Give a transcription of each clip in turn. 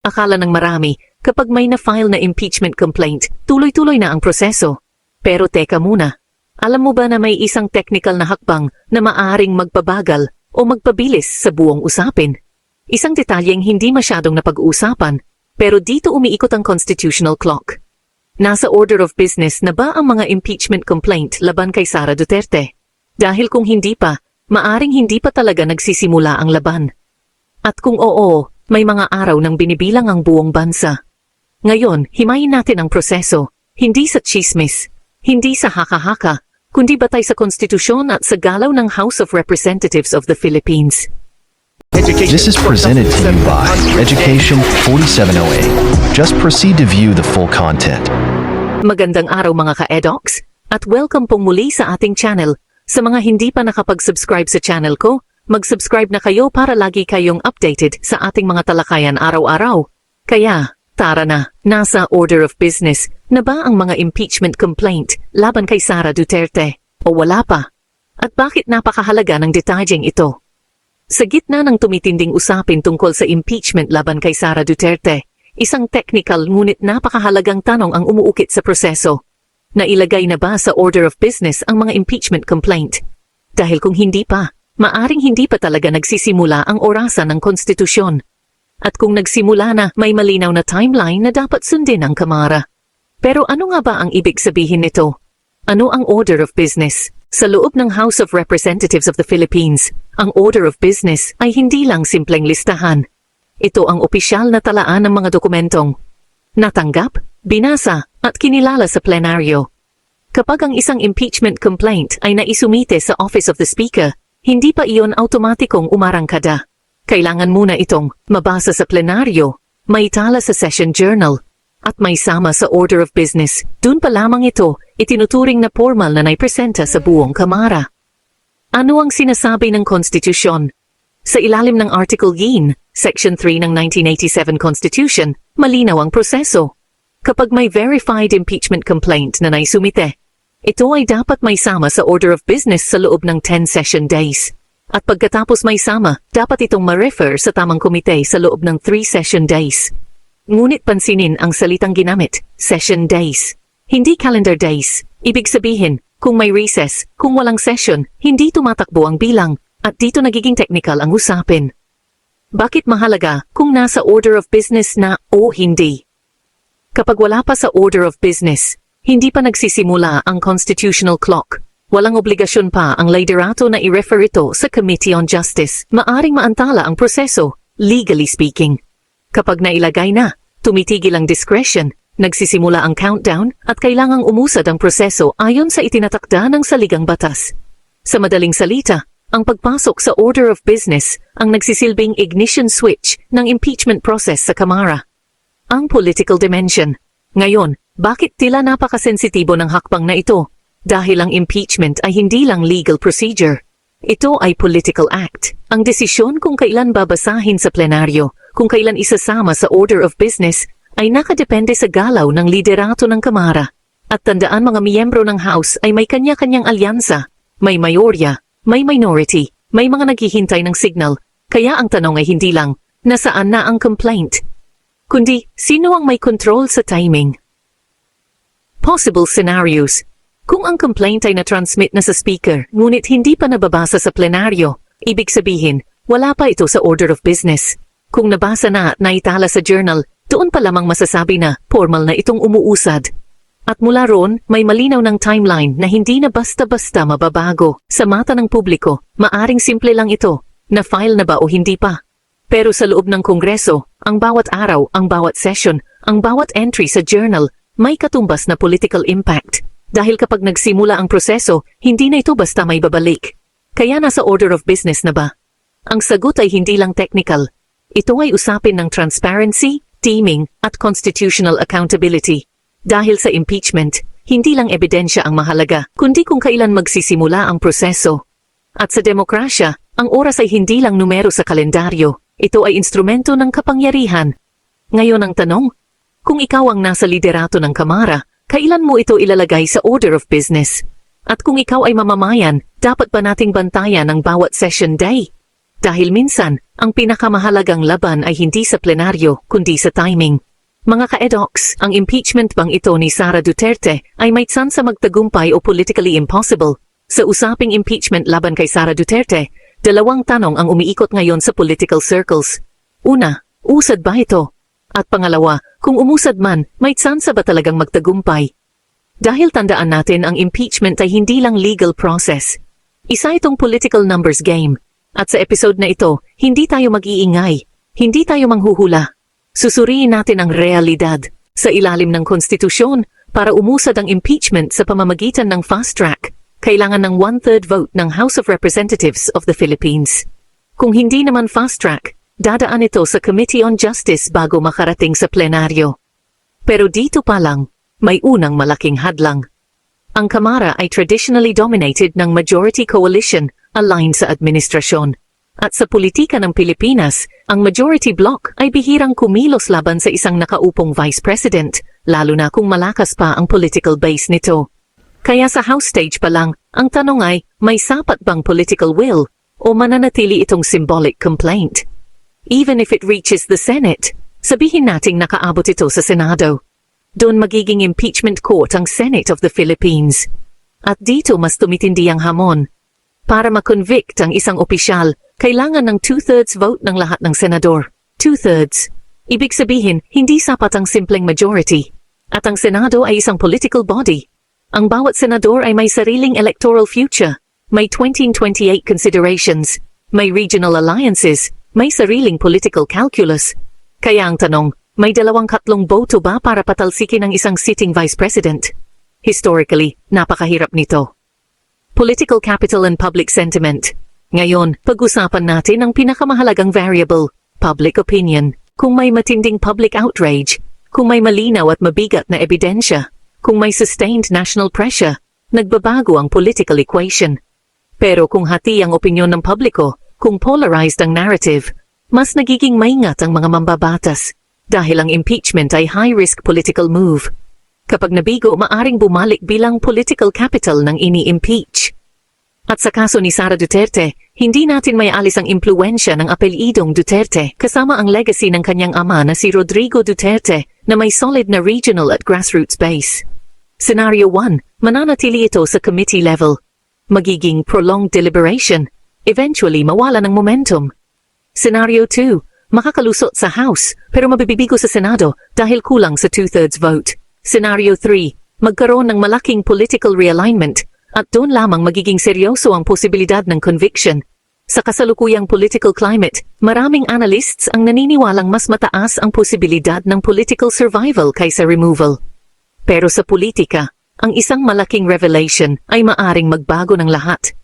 Akala ng marami, kapag may na-file na impeachment complaint, tuloy-tuloy na ang proseso. Pero teka muna, alam mo ba na may isang technical na hakbang na maaaring magpabagal o magpabilis sa buong usapin? Isang detalyeng hindi masyadong napag-uusapan, pero dito umiikot ang constitutional clock. Nasa order of business na ba ang mga impeachment complaint laban kay Sara Duterte? Dahil kung hindi pa, maaring hindi pa talaga nagsisimula ang laban. At kung oo, may mga araw nang binibilang ang buong bansa. Ngayon, himayin natin ang proseso, hindi sa chismis, hindi sa haka-haka, kundi batay sa konstitusyon at sa galaw ng House of Representatives of the Philippines. This is presented to you by Education 4708. Just proceed to view the full content. Magandang araw mga ka-edocs, at welcome pong muli sa ating channel. Sa mga hindi pa nakapag-subscribe sa channel ko, mag-subscribe na kayo para lagi kayong updated sa ating mga talakayan araw-araw. Kaya, tara na, nasa order of business na ba ang mga impeachment complaint laban kay Sara Duterte o wala pa? At bakit napakahalaga ng detalyeng ito? Sa gitna ng tumitinding usapin tungkol sa impeachment laban kay Sara Duterte, isang technical ngunit napakahalagang tanong ang umuukit sa proseso. Nailagay na ba sa order of business ang mga impeachment complaint? Dahil kung hindi pa, maaring hindi pa talaga nagsisimula ang orasan ng konstitusyon. At kung nagsimula na, may malinaw na timeline na dapat sundin ng Kamara. Pero ano nga ba ang ibig sabihin nito? Ano ang order of business? Sa loob ng House of Representatives of the Philippines, ang order of business ay hindi lang simpleng listahan. Ito ang opisyal na talaan ng mga dokumentong natanggap, binasa, at kinilala sa plenaryo. Kapag ang isang impeachment complaint ay naisumite sa Office of the Speaker, hindi pa iyon automatikong umarangkada. Kailangan muna itong mabasa sa plenaryo, maitala sa session journal, at may sama sa order of business. Dun pa lamang ito, itinuturing na formal na naipresenta sa buong Kamara. Ano ang sinasabi ng konstitusyon? Sa ilalim ng Article 9, Section 3 ng 1987 Constitution, malinaw ang proseso. Kapag may verified impeachment complaint na naisumite, ito ay dapat may sama sa order of business sa loob ng 10 session days. At pagkatapos may sama, dapat itong ma-refer sa tamang komite sa loob ng 3 session days. Ngunit pansinin ang salitang ginamit, session days. Hindi calendar days. Ibig sabihin, kung may recess, kung walang session, hindi tumatakbo ang bilang, at dito nagiging technical ang usapin. Bakit mahalaga kung nasa order of business na o hindi? Kapag wala pa sa order of business, hindi pa nagsisimula ang constitutional clock. Walang obligasyon pa ang liderato na i-refer ito sa Committee on Justice. Maaring maantala ang proseso, legally speaking. Kapag nailagay na, tumitigil ang discretion, nagsisimula ang countdown, at kailangang umusad ang proseso ayon sa itinatakda ng saligang batas. Sa madaling salita, ang pagpasok sa order of business ang nagsisilbing ignition switch ng impeachment process sa Kamara. Ang political dimension. Ngayon, bakit tila napakasensitibo ng hakbang na ito? Dahil ang impeachment ay hindi lang legal procedure. Ito ay political act. Ang desisyon kung kailan babasahin sa plenaryo, kung kailan isasama sa order of business, ay nakadepende sa galaw ng liderato ng Kamara. At tandaan mga miyembro ng House ay may kanya-kanyang alyansa, may mayorya, may minority, may mga naghihintay ng signal, kaya ang tanong ay hindi lang, nasaan na ang complaint? Kundi, sino ang may control sa timing? Possible scenarios. Kung ang complaint ay na-transmit na sa speaker, ngunit hindi pa nababasa sa plenaryo, ibig sabihin, wala pa ito sa order of business. Kung nabasa na at naitala sa journal, doon pa lamang masasabi na formal na itong umuusad. At mula roon, may malinaw ng timeline na hindi na basta-basta mababago. Sa mata ng publiko, maaring simple lang ito, na-file na ba o hindi pa. Pero sa loob ng Kongreso, ang bawat araw, ang bawat session, ang bawat entry sa journal, may katumbas na political impact. Dahil kapag nagsimula ang proseso, hindi na ito basta may babalik. Kaya nasa order of business na ba? Ang sagot ay hindi lang technical. Ito ay usapin ng transparency, teaming, at constitutional accountability. Dahil sa impeachment, hindi lang ebidensya ang mahalaga, kundi kung kailan magsisimula ang proseso. At sa demokrasya, ang oras ay hindi lang numero sa kalendaryo. Ito ay instrumento ng kapangyarihan. Ngayon ang tanong, kung ikaw ang nasa liderato ng Kamara, kailan mo ito ilalagay sa order of business? At kung ikaw ay mamamayan, dapat ba nating bantayan ang bawat session day? Dahil minsan, ang pinakamahalagang laban ay hindi sa plenaryo, kundi sa timing. Mga ka-edoks, ang impeachment bang ito ni Sara Duterte ay may tsansa magtagumpay o politically impossible? Sa usaping impeachment laban kay Sara Duterte, dalawang tanong ang umiikot ngayon sa political circles. Una, usad ba ito? At pangalawa, kung umusad man, may tsansa ba talagang magtagumpay? Dahil tandaan natin ang impeachment ay hindi lang legal process. Isa itong political numbers game. At sa episode na ito, hindi tayo mag-iingay, hindi tayo manghuhula. Susuriin natin ang realidad sa ilalim ng konstitusyon para umusad ang impeachment sa pamamagitan ng fast track. Kailangan ng 1/3 vote ng House of Representatives of the Philippines. Kung hindi naman fast track, dadaan ito sa Committee on Justice bago makarating sa plenaryo. Pero dito pa lang, may unang malaking hadlang. Ang Kamara ay traditionally dominated ng majority coalition aligned sa administrasyon. At sa politika ng Pilipinas, ang majority bloc ay bihirang kumilos laban sa isang nakaupong vice president, lalo na kung malakas pa ang political base nito. Kaya sa House stage pa lang, ang tanong ay, may sapat bang political will o mananatili itong symbolic complaint? Even if it reaches the Senate, sabihin nating nakaabot ito sa Senado. Doon magiging impeachment court ang Senate of the Philippines. At dito mas tumitindi ang hamon. Para ma-convict ang isang opisyal, kailangan ng 2/3 vote ng lahat ng senador. 2/3. Ibig sabihin, hindi sapat ang simpleng majority. At ang Senado ay isang political body. Ang bawat senador ay may sariling electoral future, may 2028 considerations, may regional alliances, may sariling political calculus. Kaya ang tanong, may 2-3 boto ba para patalsikin ang isang sitting vice president? Historically, napakahirap nito. Political capital and public sentiment. Ngayon, pag-usapan natin ang pinakamahalagang variable, public opinion. Kung may matinding public outrage, kung may malinaw at mabigat na ebidensya, kung may sustained national pressure, nagbabago ang political equation. Pero kung hati ang opinyon ng publiko, kung polarized ang narrative, mas nagiging maingat ang mga mambabatas. Dahil ang impeachment ay high-risk political move. Kapag nabigo, maaring bumalik bilang political capital ng ini-impeach. At sa kaso ni Sara Duterte, hindi natin may alis ang impluensya ng apelyidong Duterte kasama ang legacy ng kanyang ama na si Rodrigo Duterte na may solid na regional at grassroots base. Scenario 1, mananatili ito sa committee level. Magiging prolonged deliberation. Eventually, mawala ng momentum. Scenario 2, makakalusot sa House pero mabibigo sa Senado dahil kulang sa 2/3 vote. Scenario 3, magkaroon ng malaking political realignment at doon lamang magiging seryoso ang posibilidad ng conviction. Sa kasalukuyang political climate, maraming analysts ang naniniwalang mas mataas ang posibilidad ng political survival kaysa removal. Pero sa politika, ang isang malaking revelation ay maaring magbago ng lahat.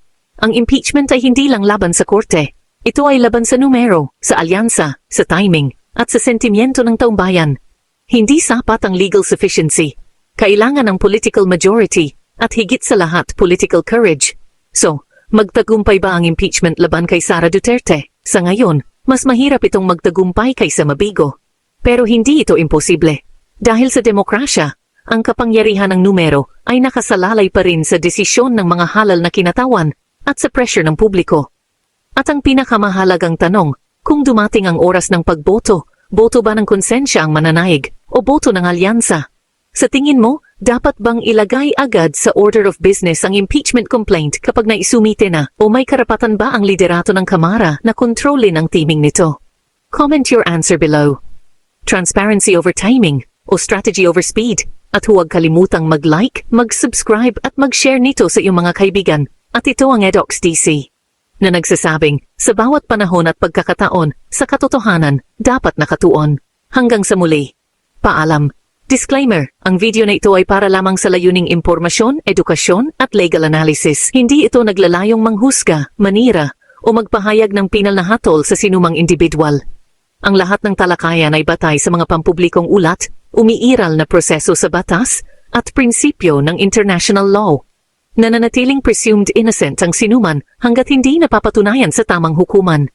Ang impeachment ay hindi lang laban sa korte. Ito ay laban sa numero, sa alyansa, sa timing, at sa sentimiento ng taumbayan. Hindi sapat ang legal sufficiency. Kailangan ng political majority, at higit sa lahat political courage. So, magtagumpay ba ang impeachment laban kay Sara Duterte? Sa ngayon, mas mahirap itong magtagumpay kaysa mabigo. Pero hindi ito imposible. Dahil sa demokrasya, ang kapangyarihan ng numero ay nakasalalay pa rin sa desisyon ng mga halal na kinatawan at sa pressure ng publiko. At ang pinakamahalagang tanong, kung dumating ang oras ng pagboto, boto ba ng konsensya ang mananaig o boto ng alyansa? Sa tingin mo, dapat bang ilagay agad sa order of business ang impeachment complaint kapag naisumite na o may karapatan ba ang liderato ng Kamara na kontrolin ang timing nito? Comment your answer below. Transparency over timing o strategy over speed? At huwag kalimutang mag-like, mag-subscribe at mag-share nito sa iyong mga kaibigan. At ito ang Edox DC na nagsasabing, sa bawat panahon at pagkakataon, sa katotohanan, dapat nakatuon. Hanggang sa muli. Paalam. Disclaimer, ang video na ito ay para lamang sa layuning impormasyon, edukasyon, at legal analysis. Hindi ito naglalayong manghusga, manira, o magpahayag ng pinal na hatol sa sinumang individual. Ang lahat ng talakayan ay batay sa mga pampublikong ulat, umiiral na proseso sa batas, at prinsipyo ng international law. Nananatiling presumed innocent ang sinuman hanggat hindi napapatunayan sa tamang hukuman.